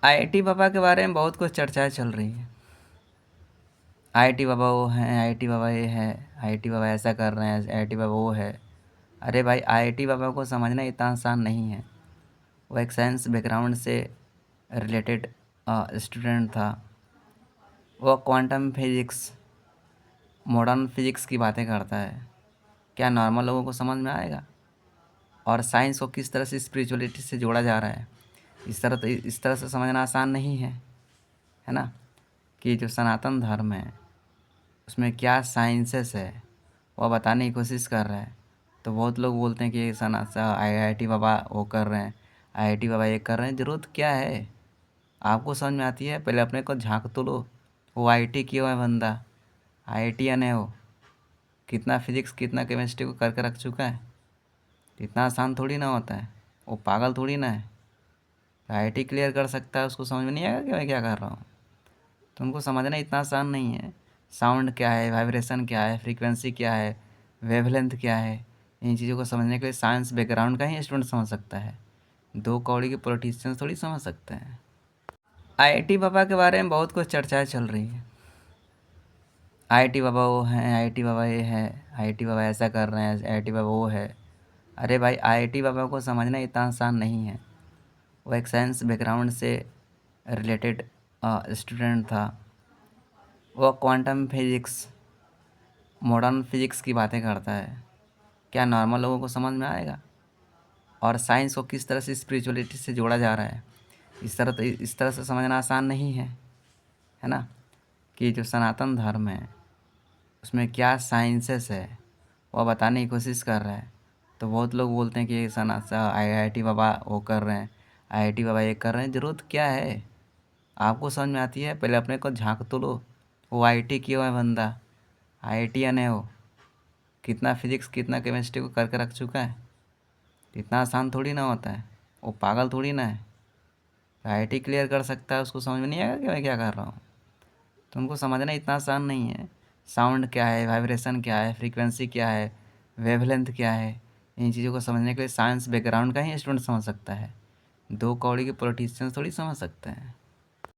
IIT बाबा के बारे में बहुत कुछ चर्चाएं चल रही हैं। आईआईटी बाबा वो हैं, आईआईटी बाबा ये है, आईआईटी बाबा ऐसा कर रहे हैं, आईआईटी बाबा वो है। अरे भाई, आईआईटी बाबा को समझना इतना आसान नहीं है। वो एक साइंस बैकग्राउंड से रिलेटेड स्टूडेंट था। वो क्वांटम फिजिक्स, मॉडर्न फिजिक्स की बातें करता है। क्या नॉर्मल लोगों को समझ में आएगा? और साइंस को किस तरह से स्पिरिचुअलिटी से जोड़ा जा रहा है, इस तरह से समझना आसान नहीं है ना। कि जो सनातन धर्म है उसमें क्या साइंसेस है वो बताने की कोशिश कर रहा है। तो बहुत लोग बोलते हैं कि आईआईटी बाबा वो कर रहे हैं, आईआईटी बाबा ये कर रहे हैं। ज़रूरत क्या है? आपको समझ में आती है? पहले अपने को झांक तो लो। वो आईआईटी किया हुआ है बंदा, आईआईटीएन है वो। कितना फिजिक्स कितना केमिस्ट्री को करके रख चुका है। इतना आसान थोड़ी ना होता है। वो पागल थोड़ी ना है। आईआईटी क्लियर कर सकता है, उसको समझ में नहीं आएगा कि मैं क्या कर रहा हूँ। तो उनको समझना इतना आसान नहीं है। साउंड क्या है, वाइब्रेशन क्या है, फ्रीक्वेंसी क्या है, वेवलेंथ क्या है, इन चीज़ों को समझने के लिए साइंस बैकग्राउंड का ही स्टूडेंट समझ सकता है। दो कौड़ी के पॉलिटिशियंस थोड़ी समझ सकते हैं। आईआईटी बाबा के बारे में बहुत कुछ चर्चाएं चल रही हैं। आईआईटी बाबा वो हैं, आईआईटी बाबा ये है, आईआईटी बाबा ऐसा कर रहे हैं, आईआईटी बाबा वो है। अरे भाई, आईआईटी बाबा को समझना इतना आसान नहीं है। वो एक साइंस बैकग्राउंड से रिलेटेड स्टूडेंट था। वो क्वांटम फिजिक्स, मॉडर्न फिजिक्स की बातें करता है। क्या नॉर्मल लोगों को समझ में आएगा? और साइंस को किस तरह से स्पिरिचुअलिटी से जोड़ा जा रहा है, इस तरह से समझना आसान नहीं है ना। कि जो सनातन धर्म है उसमें क्या साइंसेस है वो बताने की कोशिश कर रहा है। तो बहुत लोग बोलते हैं कि आईआईटी बाबा वो कर रहे हैं, आईआईटी बाबा ये कर रहे हैं। ज़रूरत क्या है? आपको समझ में आती है? पहले अपने को झांक तो लो। वो आईआईटी किया हुआ है बंदा, आईआईटीएन है वो। कितना फिजिक्स कितना केमिस्ट्री को करके रख चुका है। इतना आसान थोड़ी ना होता है। वो पागल थोड़ी ना है। आईआईटी क्लियर कर सकता है, उसको समझ में नहीं आएगा कि मैं क्या कर रहा हूँ। तो उनको समझना इतना आसान नहीं है। साउंड क्या है, वाइब्रेशन क्या है, फ्रीक्वेंसी क्या है, वेवलेंथ क्या है, इन चीज़ों को समझने के लिए साइंस बैकग्राउंड का ही स्टूडेंट समझ सकता है। दो कौड़ी के पॉलिटिशियंस थोड़ी समझ सकते हैं।